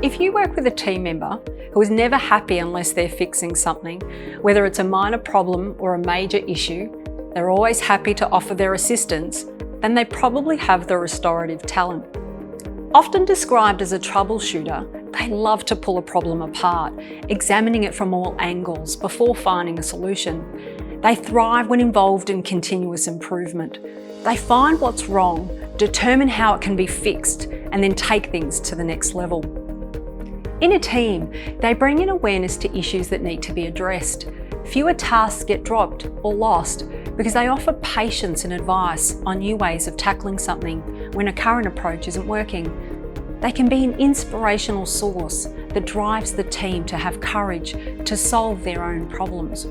If you work with a team member who is never happy unless they're fixing something, whether it's a minor problem or a major issue, they're always happy to offer their assistance, then they probably have the restorative talent. Often described as a troubleshooter, they love to pull a problem apart, examining it from all angles before finding a solution. They thrive when involved in continuous improvement. They find what's wrong, determine how it can be fixed, and then take things to the next level. In a team, they bring in awareness to issues that need to be addressed. Fewer tasks get dropped or lost because they offer patience and advice on new ways of tackling something when a current approach isn't working. They can be an inspirational source that drives the team to have courage to solve their own problems.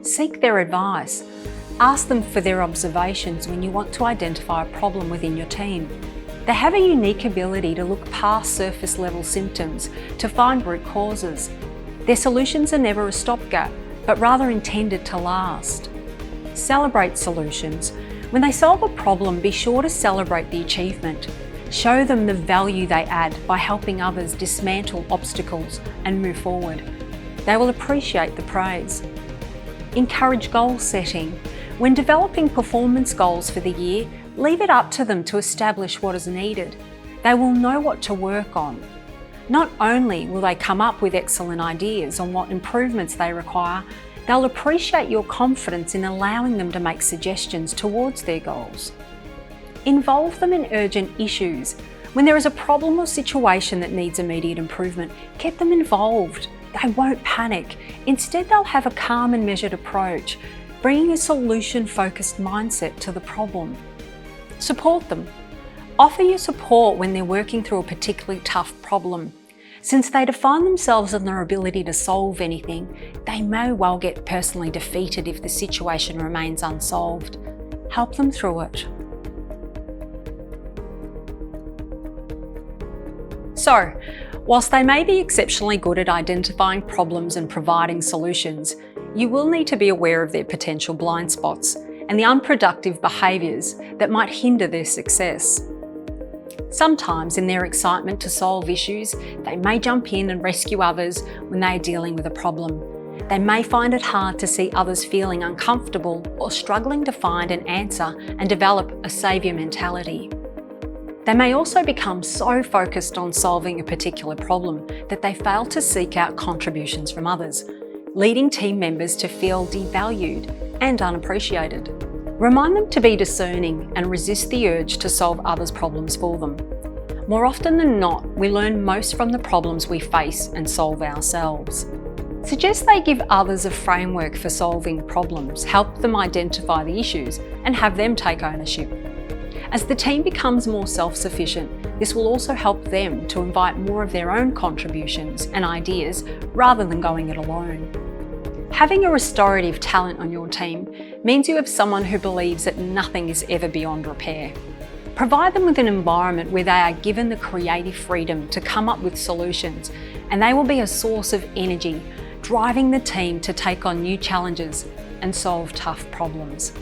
Seek their advice. Ask them for their observations when you want to identify a problem within your team. They have a unique ability to look past surface level symptoms to find root causes. Their solutions are never a stopgap, but rather intended to last. Celebrate solutions. When they solve a problem, be sure to celebrate the achievement. Show them the value they add by helping others dismantle obstacles and move forward. They will appreciate the praise. Encourage goal setting. When developing performance goals for the year, leave it up to them to establish what is needed. They will know what to work on. Not only will they come up with excellent ideas on what improvements they require, they'll appreciate your confidence in allowing them to make suggestions towards their goals. Involve them in urgent issues. When there is a problem or situation that needs immediate improvement, get them involved. They won't panic. Instead, they'll have a calm and measured approach, bringing a solution-focused mindset to the problem. Support them. Offer your support when they're working through a particularly tough problem. Since they define themselves on their ability to solve anything, they may well get personally defeated if the situation remains unsolved. Help them through it. So, whilst they may be exceptionally good at identifying problems and providing solutions, you will need to be aware of their potential blind spots and the unproductive behaviours that might hinder their success. Sometimes in their excitement to solve issues, they may jump in and rescue others when they are dealing with a problem. They may find it hard to see others feeling uncomfortable or struggling to find an answer and develop a saviour mentality. They may also become so focused on solving a particular problem that they fail to seek out contributions from others, leading team members to feel devalued and unappreciated. Remind them to be discerning and resist the urge to solve others' problems for them. More often than not, we learn most from the problems we face and solve ourselves. Suggest they give others a framework for solving problems, help them identify the issues, and have them take ownership. As the team becomes more self-sufficient, this will also help them to invite more of their own contributions and ideas rather than going it alone. Having a restorative talent on your team means you have someone who believes that nothing is ever beyond repair. Provide them with an environment where they are given the creative freedom to come up with solutions, and they will be a source of energy, driving the team to take on new challenges and solve tough problems.